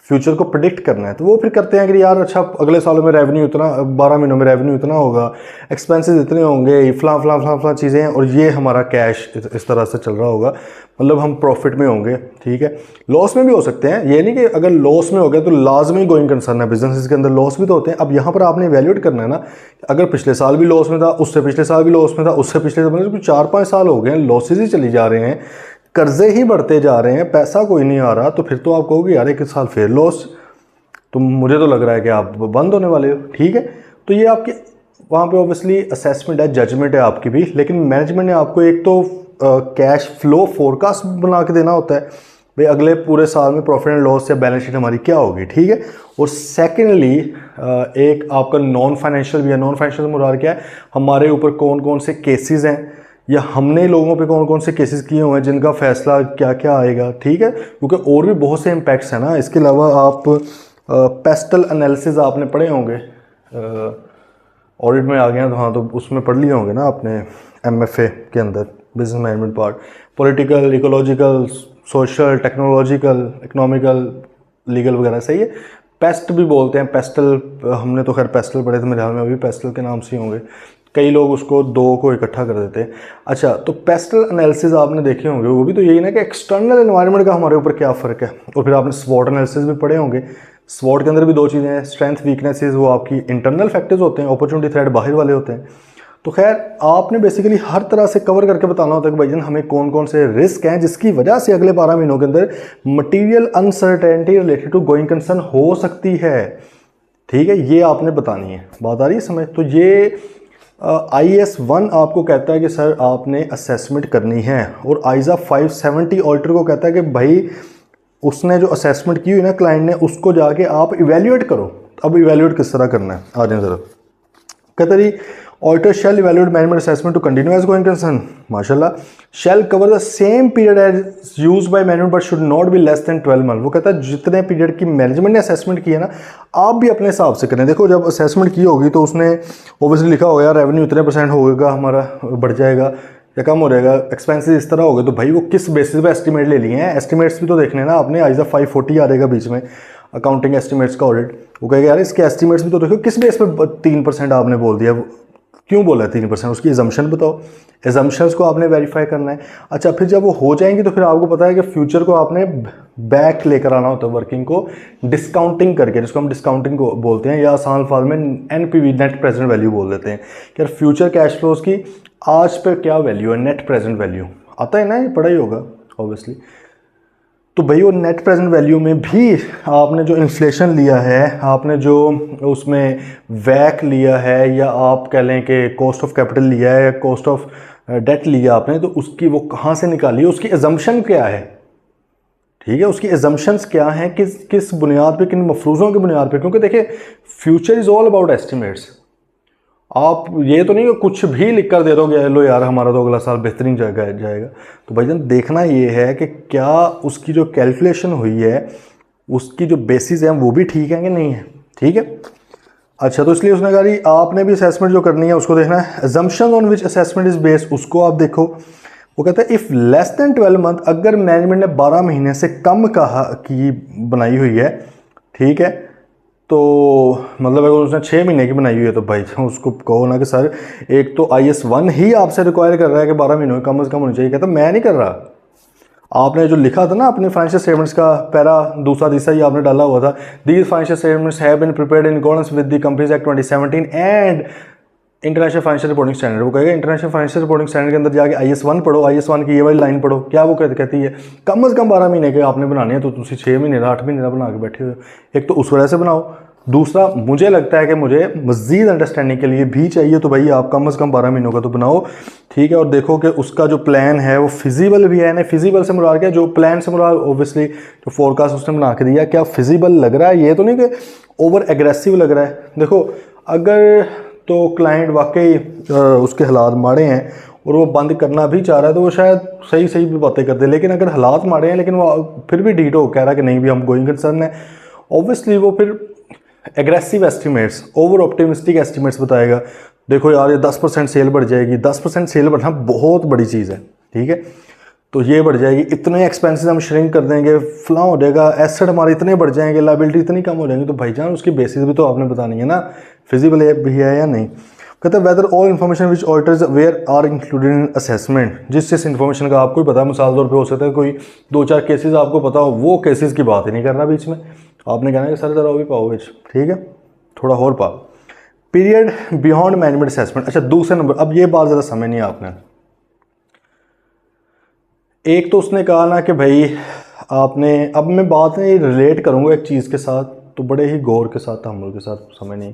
A: फ्यूचर को प्रिडिक्ट करना है। तो वो फिर करते हैं कि यार अच्छा अगले सालों में रेवेन्यू इतना, 12 महीनों में रेवेन्यू इतना होगा, एक्सपेंसेस इतने होंगे, फलां फलां फलां फलां चीज़ें हैं, और ये हमारा कैश इस तरह से चल रहा होगा, मतलब हम प्रॉफिट में होंगे। ठीक है, लॉस में भी हो सकते हैं, ये नहीं कि अगर लॉस में हो गए तो लाजमी गोइंग कंसर्न है, बिजनेस के अंदर लॉस भी तो होते हैं। अब यहाँ पर आपने वैल्यूएट करना है ना, अगर पिछले साल भी लॉस में था, उससे पिछले साल भी लॉस में था, उससे पिछले मतलब 4-5 साल हो गए लॉसेज ही चली जा रहे हैं, कर्जे ही बढ़ते जा रहे हैं, पैसा कोई नहीं आ रहा, तो फिर तो आप कहोगे यार एक साल फिर लॉस, तो मुझे तो लग रहा है कि आप बंद होने वाले हो। ठीक है, तो ये आपके वहाँ पे ऑब्वियसली असेसमेंट है, जजमेंट है आपकी भी, लेकिन मैनेजमेंट ने आपको एक तो कैश फ्लो फोरकास्ट बना के देना होता है, भाई अगले पूरे साल में प्रॉफिट एंड लॉस या बैलेंस शीट हमारी क्या होगी। ठीक है, और सेकेंडली एक आपका नॉन फाइनेंशियल भी है। नॉन फाइनेंशियल मुराद क्या है, हमारे ऊपर कौन कौन से केसेस हैं, या हमने लोगों पे कौन कौन से केसेस किए हुए हैं जिनका फैसला क्या क्या आएगा। ठीक है, क्योंकि और भी बहुत से इम्पैक्ट्स हैं ना। इसके अलावा आप पेस्टल एनालिसिस आपने पढ़े होंगे, ऑडिट में आ गया तो हाँ, तो उसमें पढ़ लिए होंगे ना आपने MFA के अंदर, business management part, political, ecological, social, technological, economical, legal वगैरह। सही है, पेस्ट भी बोलते हैं, पेस्टल, हमने तो खैर पेस्टल पढ़े थे, मेरे ख्याल में अभी पेस्टल के नाम से होंगे, कई लोग उसको दो को इकट्ठा कर देते हैं। अच्छा, तो पेस्टल एनालिसिस आपने देखे होंगे, वो भी तो यही ना कि एक्सटर्नल एनवायरनमेंट का हमारे ऊपर क्या फ़र्क है। और फिर आपने स्वॉट एनालिसिस भी पढ़े होंगे। स्वॉट के अंदर भी 2 चीज़ें हैं, स्ट्रेंथ वीकनेसेस, वो आपकी इंटरनल फैक्टर्स होते हैं, अपॉर्चुनिटी थ्रेट बाहर वाले होते हैं। तो खैर आपने बेसिकली हर तरह से कवर करके बताना होता है कि भाईजान हमें कौन कौन से रिस्क हैं जिसकी वजह से अगले 12 महीनों के अंदर material uncertainty related to going concern हो सकती है। ठीक है, ये आपने बतानी है। बात आ रही है समझ? तो ये IAS 1 आपको कहता है कि सर आपने असेसमेंट करनी है, और आइजा 570 ऑडिटर को कहता है कि भाई उसने जो असेसमेंट की हुई ना क्लाइंट ने, उसको जाके आप इवेल्युएट करो। अब इवेल्युएट किस तरह करना है, आ जाए ज़रा। कहता जी auditor shall evaluate management assessment to continue as going concern, माशाल्लाह, shall cover the same period as used by management but should not be less than 12 month. वो कहता है जितने पीरियड की मैनेजमेंट ने असेसमेंट की है ना, आप भी अपने हिसाब से करें। देखो जब असेसमेंट की होगी तो उसने ओबियसली लिखा होगा यार रेवेन्यू इतने % होगा, हमारा बढ़ जाएगा या कम हो जाएगा, एक्सपेंसेस इस तरह हो गए, तो भाई वो किस बेसिस पे एस्टिमेट ले लिए हैं, एस्टिमेट्स भी तो देखने हैं ना आपने। आइजा 540 आ रहेगा बीच में, अकाउंटिंग एस्टिमेट्स का ऑडिट, वो कहेगा यार इसके एस्टिमेट्स भी तो देखो, किस बेस पे 3% आपने बोल दिया, क्यों बोला 3%, उसकी एजम्पशन बताओ, एजम्पशंस को आपने वेरीफाई करना है। अच्छा, फिर जब वो हो जाएंगी तो फिर आपको पता है कि फ्यूचर को आपने बैक लेकर आना होता है, वर्किंग को डिस्काउंटिंग करके, जिसको हम डिस्काउंटिंग को बोलते हैं, या आसान फाल में NPV नेट प्रेजेंट वैल्यू बोल देते हैं कि यार फ्यूचर कैश फ्लोज की आज पे क्या वैल्यू है, नेट प्रेजेंट वैल्यू आता है ना, ये पढ़ा ही होगा ऑब्वियसली। तो भाई वो नेट प्रेजेंट वैल्यू में भी आपने जो इन्फ्लेशन लिया है, आपने जो उसमें वैक लिया है, या आप कह लें कि कॉस्ट ऑफ कैपिटल लिया है, कॉस्ट ऑफ डेट लिया आपने, तो उसकी वो कहाँ से निकाली है, उसकी एजम्पशन क्या है। ठीक है, उसकी एजम्पशंस क्या हैं, किस बुनियाद पे, किन मफरूज़ों की बुनियाद पे, क्योंकि देखिए future is all about estimates. आप ये तो नहीं कि कुछ भी लिख कर दे दोगे लो यार हमारा तो अगला साल बेहतरीन जाएगा। तो भाईजान देखना ये है कि क्या उसकी जो कैलकुलेशन हुई है उसकी जो बेसिस है वो भी ठीक है कि नहीं है। ठीक है, अच्छा, तो इसलिए उसने कहा जी आपने भी असेसमेंट जो करनी है उसको देखना है। Assumption on which assessment is based, उसको आप देखो। वो कहता है इफ़ लेस देन 12 मंथ, अगर मैनेजमेंट ने 12 महीने से कम की बनाई हुई है, ठीक है, तो मतलब अगर उसने 6 महीने की बनाई हुई है तो भाई उसको कहो ना कि सर एक तो IS1 ही आपसे रिक्वायर कर रहा है कि 12 महीनों में कम से कम होनी चाहिए। कहता मैं नहीं कर रहा, आपने जो लिखा था ना अपने फाइनेंशियल स्टेटमेंट्स का पैरा दूसरा तीसरा ही आपने डाला हुआ था, these financial statements have been prepared in accordance with the Companies Act 2017 and International Financial Reporting Standard. वो कहेगा इंटरनेशनल फाइनेंशियल रिपोर्टिंग स्टैंडर्ड के अंदर जाके IS1 पढ़ो, IS1 की ये वाली लाइन पढ़ो। क्या वो कहती है कम से कम 12 महीने के आपने बनाने हैं, तो तुम 6 महीने 8 महीने बना के बैठे हुए। एक तो उस वजह से बनाओ, दूसरा मुझे लगता है कि मुझे मज़ीद अंडरस्टैंडिंग के लिए भी चाहिए, तो भाई आप कम से कम 12 महीनों का तो बनाओ। ठीक है, और देखो कि उसका जो प्लान है वो फिजिबल भी है ना। फिजिबल से मुराद क्या, जो प्लान से मुराद ऑब्वियसली जो फोरकास्ट उसने बना के दिया क्या फिजिबल लग रहा है, ये तो नहीं कि ओवर एग्रेसिव लग रहा है। देखो अगर तो क्लाइंट वाकई उसके हालात माड़े हैं और वो बंद करना भी चाह रहा है तो वो शायद सही सही भी बातें कर दे, लेकिन अगर हालात माड़े हैं लेकिन वो फिर भी ढीठ हो कह रहा है कि नहीं भी हम गोइंग कंसर्न है, ऑब्वियसली वो फिर aggressive estimates, over optimistic estimates बताएगा। देखो यार ये 10% सेल बढ़ जाएगी, 10% सेल बढ़ना बहुत बड़ी चीज़ है। ठीक है, तो ये बढ़ जाएगी, इतने एक्सपेंसेस हम श्रिंक कर देंगे, फला हो जाएगा, एसेट हमारे इतने बढ़ जाएंगे, लायबिलिटी इतनी कम हो जाएंगी। तो भाईजान उसकी बेसिस भी तो आपने बतानी है ना, फिजिबल भी है या नहीं। कहते हैं whether all information which auditors were are included in assessment, जिस इन्फॉर्मेशन का आपको ही पता है, मिसाल तौर पे हो सकता है कोई 2-4 केसेस आपको पता हो, वो केसेस की बात ही नहीं करना बीच में, आपने कहना है कि सर ज़रा वो भी पाओ बीच, ठीक है, थोड़ा और पाओ। Period beyond management assessment. अच्छा दूसरे नंबर, अब ये बात ज़रा समझनी है आपने। एक तो उसने कहा ना कि भाई आपने, अब मैं बात नहीं रिलेट करूँगा एक चीज़ के साथ, तो बड़े ही गौर के साथ तहम्मुल के साथ समझनी।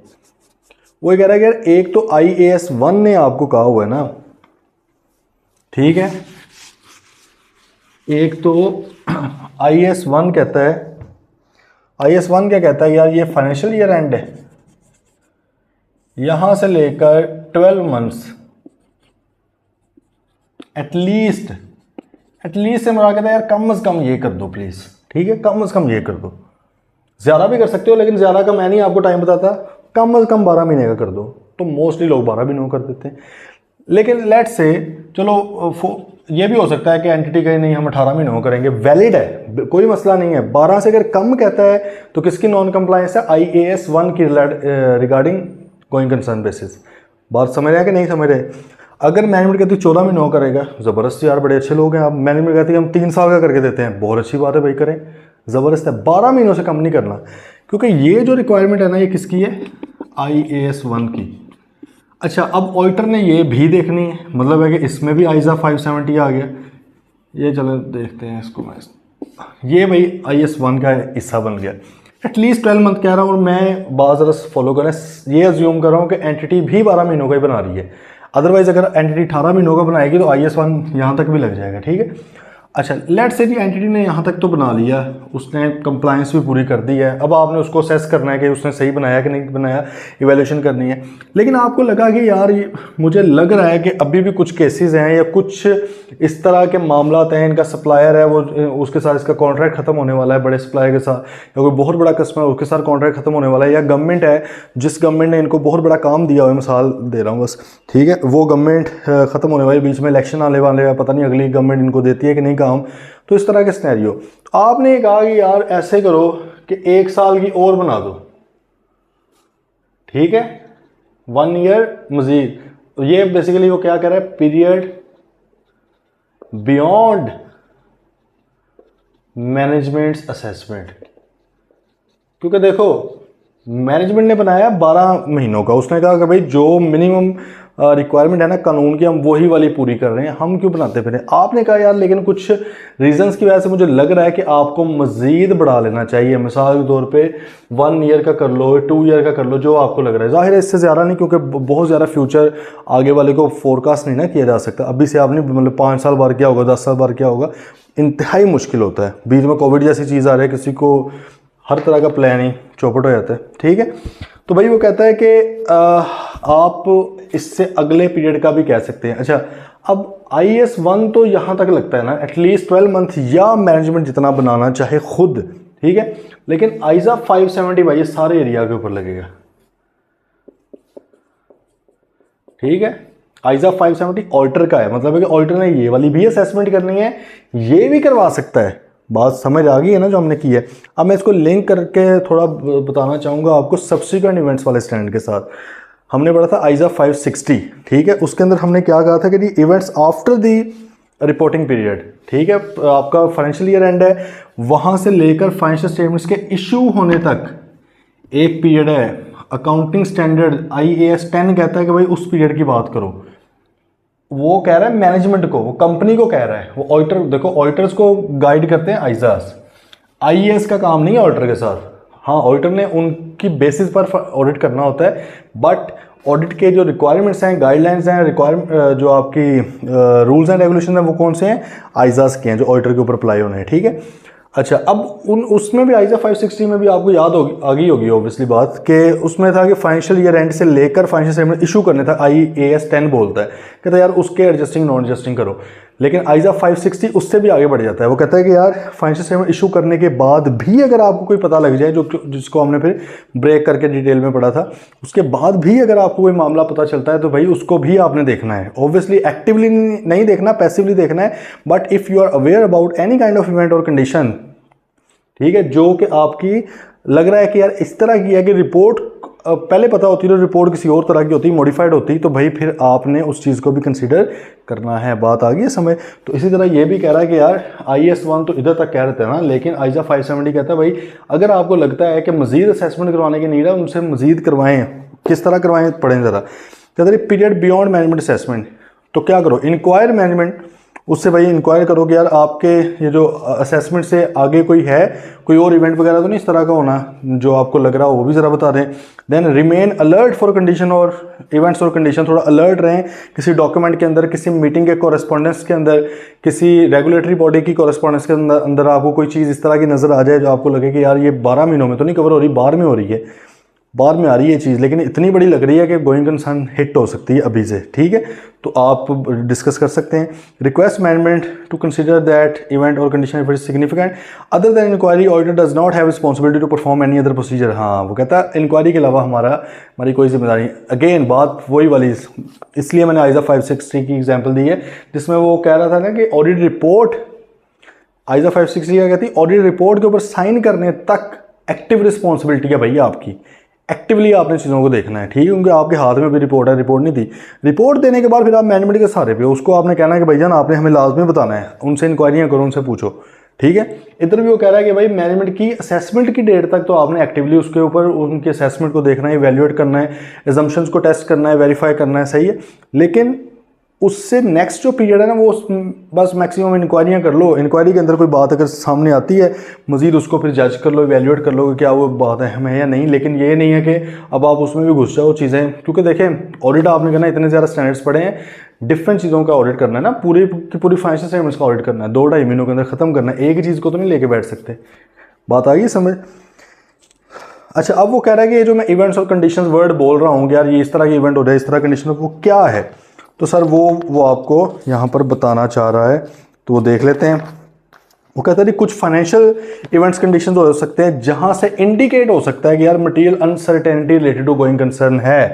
A: वो कह रहा है कि यार एक तो IAS1 ने आपको कहा हुआ है ना, ठीक है, एक तो IAS1 कहता है, IAS1 क्या कहता है यार, ये फाइनेंशियल ईयर एंड है, यहां से लेकर 12 मंथ्स एटलीस्ट से मुराद कहता है यार कम से कम ये कर दो प्लीज़। ठीक है, कम से कम ये कर दो, ज़्यादा भी कर सकते हो लेकिन ज़्यादा का मैं नहीं आपको टाइम बताता, कम से कम 12 महीने का कर दो। तो मोस्टली लोग 12 महीनों कर देते हैं, लेकिन लेट्स से चलो ये भी हो सकता है कि एंटिटी कहीं नहीं हम 18 महीनों में करेंगे, वैलिड है, कोई मसला नहीं है। 12 से अगर कम कहता है तो किसकी नॉन कंप्लायंस है, IAS1 की रिगार्डिंग गोइंग कंसर्न बेसिस। बात समझ रहे हैं कि नहीं समझ रहे। अगर मैनेजमेंट कहती 14 महीनों करेगा, ज़बरदस्त यार बड़े अच्छे लोग हैं आप। मैनेजमेंट कहती है हम 3 साल का करके देते हैं, बहुत अच्छी बात है भाई करें, ज़बरदस्त है। 12 महीनों से कम नहीं करना, क्योंकि ये जो रिक्वायरमेंट है ना ये किसकी है, IAS1 की। अच्छा अब ऑडिटर ने ये भी देखनी है, मतलब है कि इसमें भी ISA 570 आ गया। ये चलो देखते हैं इसको, मैं ये भाई IAS1 का हिस्सा बन गया, एटलीस्ट 12 मंथ कह रहा हूँ, और मैं बाज़ फॉलो करें ये अज्यूम कर रहा हूँ कि एंटिटी भी 12 महीनों का ही बना रही है। अदरवाइज़ अगर एंटिटी 18 महीनों का बनाएगी तो IAS1 यहाँ तक भी लग जाएगा। ठीक है, अच्छा लेट्स से जी एंटिटी ने यहाँ तक तो बना लिया, उसने कंप्लायंस भी पूरी कर दी है, अब आपने उसको असेस करना है कि उसने सही बनाया कि नहीं बनाया, इवैल्यूएशन करनी है। लेकिन आपको लगा कि यार ये मुझे लग रहा है कि अभी भी कुछ केसेस हैं या कुछ इस तरह के मामला हैं, इनका सप्लायर है वो उसके साथ इसका कॉन्ट्रैक्ट खत्म होने वाला है, बड़े सप्लायर के साथ, या कोई बहुत बड़ा कस्टमर उसके साथ कॉन्ट्रैक्ट खत्म होने वाला है, या गवर्नमेंट है जिस गवर्नमेंट ने इनको बहुत बड़ा काम दिया हुआ है, मिसाल दे रहा हूँ बस, ठीक है, वो गवर्नमेंट ख़त्म होने वाली, बीच में इलेक्शन आने वाले हैं, पता नहीं अगली गवर्नमेंट इनको देती है कि नहीं काम। तो इस तरह के सिनेरियो, तो आपने कहा कि यार ऐसे करो कि 1 साल की और बना दो, ठीक है, 1 ईयर मजीद। तो ये बेसिकली वो क्या कह रहा है, पीरियड बियॉन्ड मैनेजमेंट असेसमेंट। क्योंकि देखो मैनेजमेंट ने बनाया 12 महीनों का, उसने कहा कि भाई जो मिनिमम रिक्वायरमेंट है ना कानून की, हम वही वाली पूरी कर रहे हैं, हम क्यों बनाते फिर। आपने कहा यार लेकिन कुछ रीजंस की वजह से मुझे लग रहा है कि आपको मजीद बढ़ा लेना चाहिए, मिसाल के तौर पे 1 ईयर का कर लो, 2 ईयर का कर लो, जो आपको लग रहा है। जाहिर है इससे ज़्यादा नहीं, क्योंकि बहुत ज़्यादा फ्यूचर आगे वाले को फोरकास्ट नहीं ना किया जा सकता। अभी से आपने मतलब 5 साल बाद क्या होगा, 10 साल बाद क्या होगा, इंतहाई मुश्किल होता है। बीच में कोविड जैसी चीज़ आ रही है, किसी को हर तरह का प्लान ही चौपट हो जाता है, ठीक है। तो भाई वो कहता है कि आप इससे अगले पीरियड का भी कह सकते हैं। अच्छा, अब IAS 1 तो यहाँ तक लगता है ना एटलीस्ट 12 मंथ या मैनेजमेंट जितना बनाना चाहे खुद, ठीक है। लेकिन आइजा 570 भाई ये सारे एरिया के ऊपर लगेगा, ठीक है। आइजा 570 ऑल्टर का है, मतलब है कि ऑल्टर ने ये वाली भी असेसमेंट करनी है, ये भी करवा सकता है। बात समझ आ गई है ना जो हमने की है। अब मैं इसको लिंक करके थोड़ा बताना चाहूँगा आपको सब्सिक्वेंट इवेंट्स वाले स्टैंडर्ड के साथ। हमने पढ़ा था आइजा 560, ठीक है। उसके अंदर हमने क्या कहा था कि the events after the reporting period, ठीक है। आपका फाइनेंशियल ईयर एंड है, वहाँ से लेकर फाइनेंशियल स्टेटमेंट्स के इशू होने तक एक पीरियड है। अकाउंटिंग स्टैंडर्ड IAS 10 कहता है कि भाई उस पीरियड की बात करो। वो कह रहा है मैनेजमेंट को, वो कंपनी को कह रहा है। वो ऑडिटर, देखो ऑडिटर्स को गाइड करते हैं आइजास, IAS का काम नहीं है ऑडिटर के साथ। हाँ, ऑडिटर ने उनकी बेसिस पर ऑडिट करना होता है, बट ऑडिट के जो रिक्वायरमेंट्स हैं, गाइडलाइंस हैं, रिक्वायरमेंट जो आपकी रूल्स एंड रेगुलेशन हैं, वो कौन से हैं? आइजास के हैं, जो ऑडिटर के ऊपर अप्लाई होने हैं, ठीक है। अच्छा, अब उसमें भी आइजा 560 में भी आपको याद होगी, आ गई होगी ऑब्वियसली बात, कि उसमें था कि फाइनेंशियल ईयर एंड से लेकर फाइनेंशियल स्टेटमेंट इशू करने था। IAS 10 बोलता है, कहता है यार उसके एडजस्टिंग नॉन एडजस्टिंग करो। लेकिन आइजा 560 उससे भी आगे बढ़ जाता है। वो कहता है कि यार फाइनेंशियल स्टेटमेंट इशू करने के बाद भी अगर आपको कोई पता लग जाए, जिसको हमने फिर ब्रेक करके डिटेल में पढ़ा था, उसके बाद भी अगर आपको कोई मामला पता चलता है तो भाई उसको भी आपने देखना है। ऑब्वियसली एक्टिवली नहीं देखना, पैसिवली देखना है। But if you are aware about any kind of event और कंडीशन, ठीक है, जो कि आपकी लग रहा है कि यार इस तरह की है कि रिपोर्ट पहले पता होती है तो रिपोर्ट किसी और तरह की होती, मॉडिफाइड होती, तो भाई फिर आपने उस चीज़ को भी कंसीडर करना है। बात आ गई है समझ। तो इसी तरह ये भी कह रहा है कि यार IAS 1 तो इधर तक कह रहे थे ना, लेकिन आइजा 570 कहता है भाई अगर आपको लगता है कि मजीद असेसमेंट करवाने की नीड है, उनसे मजीद करवाएं। किस तरह करवाएं, पढ़ें ज़रा। कहते हैं पीरियड बियॉन्ड मैनेजमेंट असेसमेट, तो क्या करो, इंक्वायर मैनेजमेंट, उससे भाई इंक्वायर करो कि यार आपके ये जो असेसमेंट से आगे कोई है, कोई और इवेंट वगैरह तो नहीं इस तरह का होना जो आपको लग रहा हो, वो भी ज़रा बता दें। Then remain alert for condition और इवेंट्स और कंडीशन, थोड़ा अलर्ट रहें किसी डॉक्यूमेंट के अंदर, किसी मीटिंग के कॉरेस्पॉन्डेंस के अंदर, किसी रेगुलेटरी बॉडी की कॉरेस्पॉन्डेंस के अंदर आपको कोई चीज़ इस तरह की नज़र आ जाए जो आपको लगे कि यार ये 12 महीनों में तो नहीं कवर हो रही, 12 में हो रही है, 12 में आ रही है ये चीज़, लेकिन इतनी बड़ी लग रही है कि गोइंग कंसर्न हिट हो सकती है अभी से, ठीक है। तो आप डिस्कस कर सकते हैं। Request management to consider that event और condition if it is significant other than inquiry, auditor does not have responsibility to perform any other procedure. हाँ, वो कहता है इंक्वायरी के अलावा हमारी कोई जिम्मेदारी नहीं। अगेन बात वही वाली, इसलिए मैंने आइजा 560 की एग्जाम्पल दी है, जिसमें वो कह रहा था ना कि ऑडिट रिपोर्ट, आइजा 560 क्या कहती है, ऑडिट रिपोर्ट के ऊपर साइन करने तक एक्टिव रिस्पॉन्सिबिलिटी है भैया आपकी। एक्टिवली आपने चीज़ों को देखना है, ठीक है, क्योंकि आपके हाथ में भी रिपोर्ट है, रिपोर्ट नहीं थी। रिपोर्ट देने के बाद फिर आप मैनेजमेंट के सहारे पे, उसको आपने कहना है कि भैया आपने हमें लाजमी बताना है, उनसे इंक्वायरियाँ करो, उनसे पूछो, ठीक है। इधर भी वो कह रहा है कि भाई मैनेजमेंट की असेसमेंट की डेट तक तो आपने एक्टिवली उसके ऊपर उनके असेसमेंट को देखना है, इवेल्युएट करना है, एजम्पशंस को टेस्ट करना है, वेरीफाई करना है, सही है। लेकिन उससे नेक्स्ट जो पीरियड है ना, वो बस मैक्सिमम इंक्वायरियाँ कर लो। इंक्वायरी के अंदर कोई बात अगर सामने आती है, मजीद उसको फिर जज कर लो, इवेल्युएट कर लो कि क्या वो बात है हमें या नहीं। लेकिन ये नहीं है कि अब आप उसमें भी घुस जाओ चीज़ें, क्योंकि देखें ऑडिट आपने करना, इतने ज़्यादा स्टैंडर्ड्स पड़े हैं, डिफरेंट चीज़ों का ऑडिट करना है ना, पूरी की पूरी फाइनेंशियल स्टेटमेंट्स का ऑडिट करना है, 2-2.5 महीनों के अंदर ख़त्म करना है, एक ही चीज़ को तो नहीं लेके बैठ सकते। बात आ गई समझ। अच्छा, अब वो कह रहा है कि ये जो मैं इवेंट्स और कंडीशंस वर्ड बोल रहा हूँ, यार ये इस तरह के इवेंट हो रहा है, इस तरह कंडीशन, वो क्या है? तो सर वो आपको यहाँ पर बताना चाह रहा है, तो वो देख लेते हैं। वो कहता है कि कुछ फाइनेंशियल इवेंट्स कंडीशंस हो सकते हैं जहाँ से इंडिकेट हो सकता है कि यार material uncertainty related to going concern है,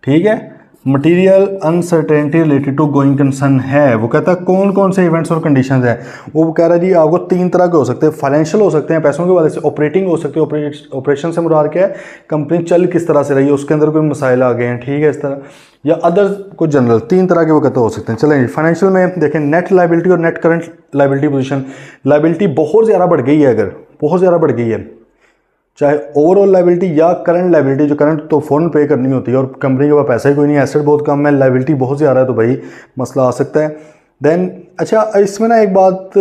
A: ठीक है, material uncertainty related to going concern है। वो कहता है कौन कौन से इवेंट्स और कंडीशंस हैं। वो कह रहा है जी आपको 3 तरह के हो सकते हैं, फाइनेंशियल हो सकते हैं पैसों के वाले से, ऑपरेटिंग हो सकते हैं, ऑपरेशन से मुराद क्या है, कंपनी चल किस तरह से रही है, उसके अंदर कोई मसाइल आ गए हैं, ठीक है, इस तरह, या अदर को जनरल, 3 तरह के वो कहते हो सकते हैं। चलें, फाइनेंशियल में देखें नेट लाइबिलिटी और net current liability position. Liability बहुत ज़्यादा बढ़ गई है, अगर बहुत ज़्यादा बढ़ गई है, चाहे ओवरऑल लाइबिलिटी या करंट लाइबिलिटी, जो करंट तो फ़ौरन पे करनी होती है और कंपनी के पास पैसा ही कोई नहीं, एसेट बहुत कम है, लाइबिलिटी बहुत ज़्यादा है, तो भाई मसला आ सकता है। देन अच्छा, इसमें ना एक बात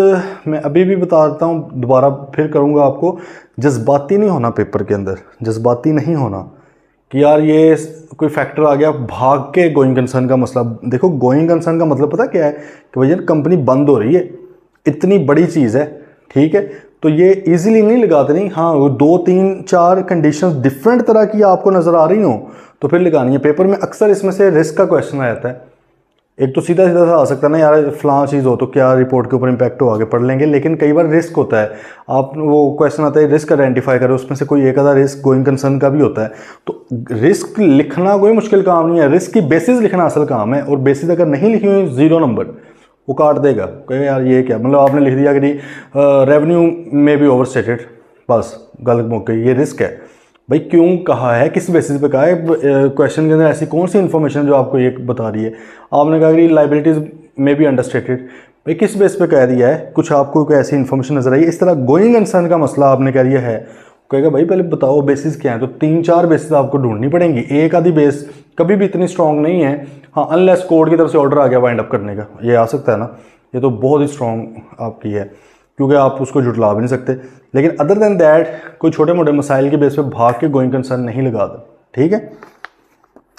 A: मैं अभी भी बता देता हूँ, दोबारा फिर करूँगा आपको, जज्बाती नहीं होना पेपर के अंदर, जज्बाती नहीं होना कि यार ये कोई फैक्टर आ गया भाग के गोइंग कंसर्न का मसला। देखो गोइंग कंसर्न का मतलब पता क्या है कि भैया कंपनी बंद हो रही है, इतनी बड़ी चीज़ है, ठीक है। तो ये इजीली नहीं लगाते, नहीं, हाँ वो 2 3 4 कंडीशंस डिफरेंट तरह की आपको नज़र आ रही हो तो फिर लगानी है। पेपर में अक्सर इसमें से रिस्क का क्वेश्चन आ जाता है। एक तो सीधा सीधा सा आ सकता है ना यार, फलां चीज़ हो तो क्या रिपोर्ट के ऊपर इम्पैक्ट हो, आगे पढ़ लेंगे, लेकिन कई बार रिस्क होता है। आप वो क्वेश्चन आता है रिस्क आइडेंटिफाई करो, उसमें से कोई एक आधा रिस्क गोइंग कंसर्न का भी होता है। तो रिस्क लिखना कोई मुश्किल काम नहीं है, रिस्क की बेसिस लिखना असल काम है, और बेसिस अगर नहीं लिखी हुई 0 नंबर वो काट देगा, कहे यार ये क्या, मतलब आपने लिख दिया कि रेवेन्यू में भी ओवर स्टेटेड, बस गलत मौके, ये रिस्क है। भाई क्यों कहा है, किस बेसिस पे कहा है, क्वेश्चन के अंदर ऐसी कौन सी इन्फॉर्मेशन जो आपको ये बता रही है। आपने कहा कि लाइबिलिटीज़ में भी अंडरस्टेटेड, भाई किस बेस पे कह दिया है, कुछ आपको कोई ऐसी इन्फॉर्मेशन नजर आई है। इस तरह गोइंग कंसर्न का मसला आपने कह दिया है, कहेगा भाई पहले बताओ बेसिस क्या है, तो 3 4 बेसिस आपको ढूंढनी पड़ेंगी, एक आधी बेस कभी भी इतनी स्ट्रॉन्ग नहीं है। हाँ अनलेस कोर्ट की तरफ से ऑर्डर आ गया वाइंड अप करने का, ये आ सकता है ना, ये तो बहुत ही स्ट्रॉन्ग आपकी है क्योंकि आप उसको जुटला भी नहीं सकते। लेकिन अदर देन दैट कोई छोटे मोटे मसाइल के बेस पे भाग के गोइंग कंसर्न नहीं लगा दो, ठीक है।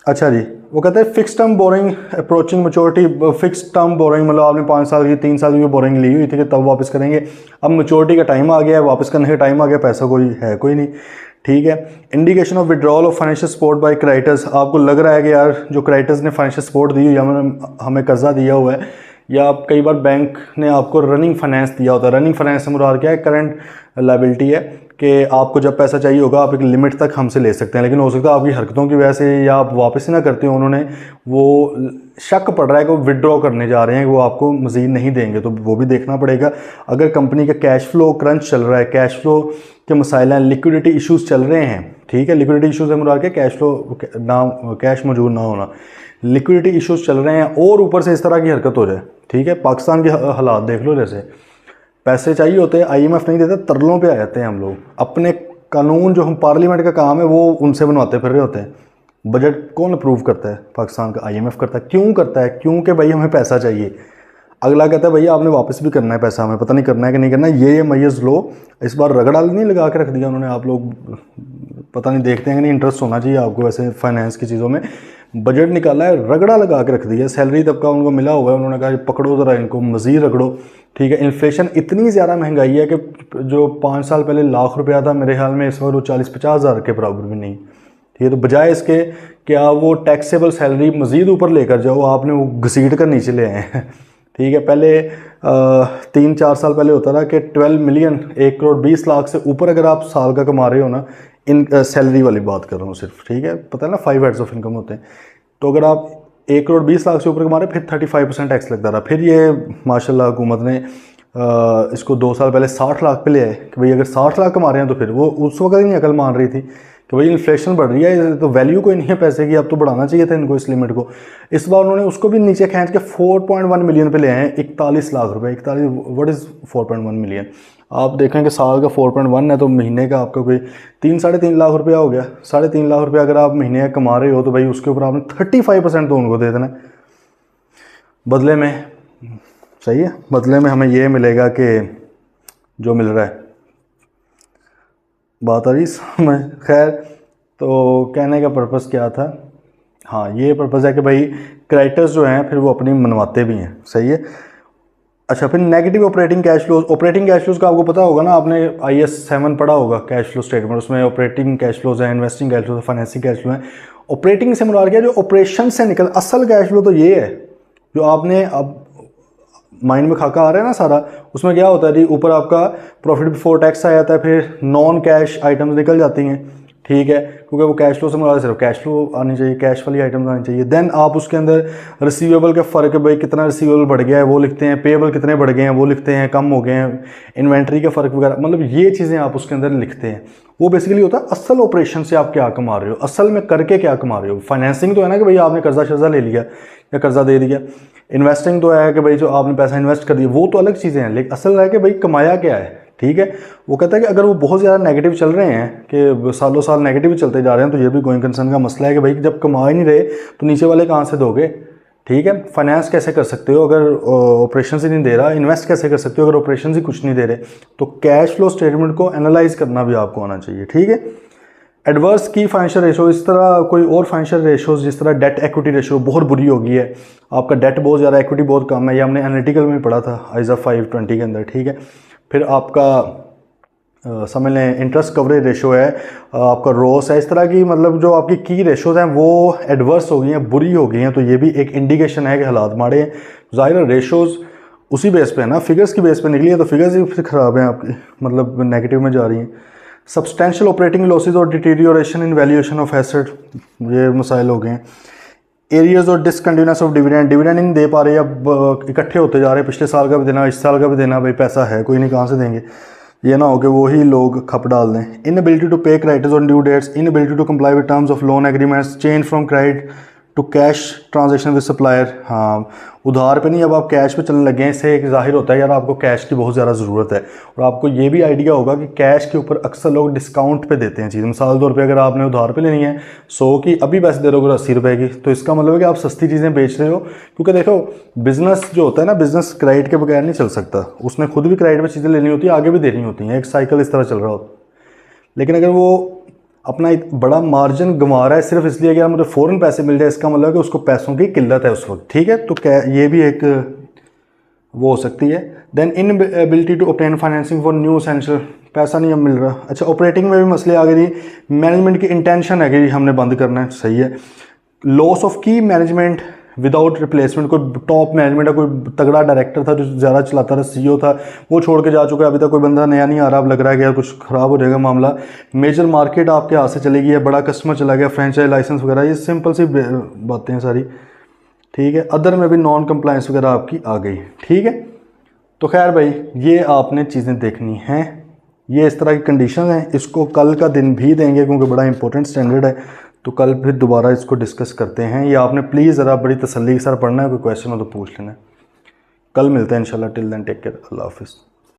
A: अच्छा जी, वो कहते हैं fix term borrowing approaching maturity. Fix term borrowing मतलब आपने 5 साल की 3 साल की बोरिंग ली हुई थी कि तब वापस करेंगे, अब मैच्योरिटी का टाइम आ गया है, वापस करने का टाइम आ गया, पैसा कोई नहीं, ठीक है। Indication of withdrawal of financial support by creditors, आपको लग रहा है कि यार जो क्रेडिटर्स ने फाइनेंशियल सपोर्ट दी हुई है, हमें कर्जा दिया हुआ है, या आप कई बार बैंक ने आपको रनिंग फाइनेंस दिया होता है। रनिंग फाइनेंस से मुराद क्या है, करंट लायबिलिटी है कि आपको जब पैसा चाहिए होगा आप एक लिमिट तक हमसे ले सकते हैं, लेकिन हो सकता है आपकी हरकतों की वजह से या आप वापस ही ना करते हो, उन्होंने वो शक पड़ रहा है कि वो विड्रॉ करने जा रहे हैं, वो आपको मज़ीद नहीं देंगे, तो वो भी देखना पड़ेगा। अगर कंपनी का कैश फ्लो क्रंच चल रहा है, कैश फ्लो के मसाइल हैं, लिक्विडिटी इश्यूज़ चल रहे हैं, ठीक है, लिक्विडिटी इश्यूज़ है मुराद क्या, कैश फ्लो ना, कैश मौजूद ना होना, लिक्विडिटी इश्यूज़ चल रहे हैं और ऊपर से इस तरह की हरकत हो जाए, ठीक है। पाकिस्तान के हालात देख लो, जैसे पैसे चाहिए होते हैं, IMF नहीं देता, तरलों पे आ जाते हैं हम लोग, अपने कानून जो हम पार्लियामेंट का काम है वो उनसे बनवाते फिर रहे होते हैं। बजट कौन अप्रूव करता है, पाकिस्तान का IMF करता है। क्यों करता है, क्योंकि भाई हमें पैसा चाहिए। अगला कहता है भैया आपने वापस भी करना है पैसा, हमें पता नहीं करना है कि नहीं करना है, ये मैयज़ लो। इस बार रगड़ा नहीं लगा के रख दिया उन्होंने, आप लोग पता नहीं देखते हैं कि नहीं, इंटरेस्ट होना चाहिए आपको वैसे फाइनेंस की चीज़ों में। बजट निकाला है, रगड़ा लगा के रख दिया, सैलरी तबका उनको मिला हुआ है, उन्होंने कहा पकड़ो ज़रा इनको, मज़ीद रगड़ो, ठीक है। इन्फ्लेशन इतनी ज़्यादा महंगाई है कि जो 5 साल पहले ₹1,00,000 था, मेरे ख्याल में इस वक्त वो 40-50 हज़ार के बराबर भी नहीं, ठीक है। तो बजाय इसके कि आप वो टैक्सेबल सैलरी मज़ीद ऊपर लेकर जाओ, आपने वो घसीट कर नीचे ले आए हैं, ठीक है। पहले 3-4 साल पहले होता था कि 12 मिलियन 1,20,00,000 से ऊपर अगर आप साल का कमा रहे हो ना, इन सैलरी वाली बात कर रहा हूँ सिर्फ, ठीक है, पता है ना 5 हेड्स ऑफ इनकम होते हैं, तो अगर आप 1,20,00,000 से ऊपर कमा रहे फिर 35% टैक्स लगता रहा। फिर ये माशाल्लाह हुकूमत ने इसको 2 साल पहले 60 लाख पे ले आए कि भाई अगर 60 लाख कमा रहे हैं तो फिर वो उस वक्त ही नहीं अकल मान रही थी कि भाई इन्फ्लेशन बढ़ रही है तो वैल्यू कोई नहीं है पैसे की, अब तो बढ़ाना चाहिए था इनको इस लिमिट को। इस बार उन्होंने उसको भी नीचे खींच के 4.1 मिलियन पे ले आए हैं, 41 लाख रुपए। 41 व्हाट इज़ 4.1 मिलियन, आप देखें कि साल का 4.1 है तो महीने का आपका कोई 3-3.5 लाख रुपया हो गया। 3.5 लाख रुपया अगर आप महीने का कमा रहे हो तो भाई उसके ऊपर आपने 35% तो उनको दे देना बदले में, सही है। बदले में हमें ये मिलेगा कि जो मिल रहा है, बात आ रही समझ। खैर, तो कहने का पर्पज़ क्या था, हाँ ये पर्पज़ है कि भाई क्रेडिटर्स जो हैं फिर वो अपनी मनवाते भी हैं, सही है। अच्छा, फिर negative operating cash flows. Operating cash flows का आपको पता होगा ना, आपने IAS 7 पढ़ा होगा, कैश फ्लो स्टेटमेंट, उसमें ऑपरेटिंग कैश फ्लोज हैं, investing cash flows, financing cash flow हैं। ऑपरेटिंग से मुराद क्या है, जो ऑपरेशन से निकल, असल कैश फ्लो तो ये है जो आपने अब माइंड में खाका आ रहा है ना सारा, उसमें क्या होता है जी, ऊपर आपका प्रॉफिट बिफोर टैक्स आ जाता है, फिर नॉन कैश आइटम्स निकल जाती हैं, ठीक है, क्योंकि वो कैश फ्लो से मुराद सिर्फ कैश फ्लो आनी चाहिए, कैश वाली आइटम्स आनी चाहिए। देन आप उसके अंदर रिसीवेबल के फ़र्क, भाई कितना रिसीवेबल बढ़ गया है वो लिखते हैं, पेएबल कितने बढ़ गए हैं वो लिखते हैं, कम हो गए हैं, इन्वेंट्री के फ़र्क वगैरह, मतलब ये चीज़ें आप उसके अंदर लिखते हैं। वो बेसिकली होता है असल ऑपरेशन से आप क्या कमा रहे हो, असल में करके क्या कमा रहे हो। फाइनेंसिंग तो है ना कि भाई आपने कर्जा शर्जा ले लिया या कर्जा दे दिया, इन्वेस्टिंग तो है कि भाई जो आपने पैसा इन्वेस्ट कर दिया, वो तो अलग चीज़ें हैं, लेकिन असल है कि भाई कमाया क्या है, ठीक है। वो कहता है कि अगर वो बहुत ज़्यादा नेगेटिव चल रहे हैं कि सालों साल नेगेटिव चलते जा रहे हैं, तो ये भी गोइंग कंसर्न का मसला है कि भाई जब कमा ही नहीं रहे तो नीचे वाले कहाँ से दोगे, ठीक है। फाइनेंस कैसे कर सकते हो अगर ऑपरेशन ही नहीं दे रहा, इन्वेस्ट कैसे कर सकते हो अगर ऑपरेशन ही कुछ नहीं दे रहे। तो कैश फ्लो स्टेटमेंट को एनालाइज करना भी आपको आना चाहिए, ठीक है। एडवर्स की फाइनेंशियल रेशो, इस तरह कोई और फाइनेंशियल रेशोज जिस तरह डेट एक्विटी रेशो बहुत बुरी हो गई है, आपका डेट बहुत ज़्यादा, एक्विटी बहुत कम है, ये हमने एनालिटिकल में पढ़ा था आइजा 520 के अंदर, ठीक है। फिर आपका समझ लें इंटरेस्ट कवरेज रेशो है, आपका रोस है, इस तरह की मतलब जो आपकी की रेशोज़ हैं वो एडवर्स हो गई हैं, बुरी हो गई हैं, तो ये भी एक इंडिकेशन है कि हालात माड़े हैं। ज़ाहिर रेशोज़ उसी बेस पे है ना, फिगर्स की बेस पे निकली है, तो फिगर्स ही फिर ख़राब हैं आपकी, मतलब नेगेटिव में जा रही हैं। सब्सटेंशियल ऑपरेटिंग लॉसेज और deterioration in valuation of asset, ये मसाइल हो गए हैं। एरियाज और डिसकंटिन्यूस ऑफ डिविडेंड, डिविडेंड नहीं दे पा रहे, अब इकट्ठे होते जा रहे हैं, पिछले साल का भी देना, इस साल का भी देना, भाई पैसा है कोई नहीं, कहाँ से देंगे, ये ना हो कि वही लोग खप डाल दें। Inability to pay creditors on due dates, inability to comply with terms of loan agreements, change from credit to cash transaction with supplier. हाँ, उधार पे नहीं, अब आप कैश पे चलने लगे हैं, इससे एक जाहिर होता है यार आपको कैश की बहुत ज़्यादा ज़रूरत है। और आपको ये भी आइडिया होगा कि कैश के ऊपर अक्सर लोग डिस्काउंट पे देते हैं चीज़। मिसाल तौर पे अगर आपने उधार पे लेनी है 100 की, अभी पैसे दे रहे हो 80 रुपये की, तो इसका मतलब है कि आप सस्ती चीज़ें बेच रहे हो। क्योंकि देखो बिज़नेस जो होता है ना, बिज़नेस क्रेडिट के बगैर नहीं चल सकता, उसने खुद भी क्रेडिट पर चीज़ें लेनी होती है, आगे भी देनी होती हैं, एक साइकिल इस तरह चल रहा होता है। लेकिन अगर वो अपना एक बड़ा मार्जिन गंवा रहा है सिर्फ इसलिए कि यार मुझे फ़ौरन पैसे मिल जाए, इसका मतलब है कि उसको पैसों की किल्लत है उस वक्त, ठीक है। तो क्या ये भी एक वो हो सकती है। Then inability to obtain financing for new essential, पैसा नहीं अब मिल रहा। अच्छा, ऑपरेटिंग में भी मसले आ गए, मैनेजमेंट की इंटेंशन है कि हमने बंद करना है, सही है। लॉस ऑफ की मैनेजमेंट विदाउट रिप्लेसमेंट, कोई टॉप मैनेजमेंट है, कोई तगड़ा डायरेक्टर था जो ज़्यादा चलाता था, सीईओ था, वो छोड़ के जा चुका है, अभी तक कोई बंदा नया नहीं आ रहा, अब लग रहा है कि यार कुछ ख़राब हो जाएगा मामला। मेजर मार्केट आपके हाथ से चली गई है, बड़ा कस्टमर चला गया, फ्रेंचाइज लाइसेंस वगैरह, ये सिंपल सी बातें हैं सारी, ठीक है। अदर में भी नॉन कंप्लायंस वगैरह आपकी आ गई, ठीक है। तो खैर भाई ये आपने चीज़ें देखनी हैं, ये इस तरह की कंडीशन हैं, इसको कल का दिन भी देंगे क्योंकि बड़ा इंपॉर्टेंट स्टैंडर्ड है, तो कल फिर दोबारा इसको डिस्कस करते हैं। ये आपने प्लीज़ ज़रा बड़ी तसल्ली के साथ पढ़ना है, कोई क्वेश्चन हो तो पूछ लेना। कल मिलते हैं इंशाल्लाह, टिल देन टेक केयर, अल्लाह हाफिज़।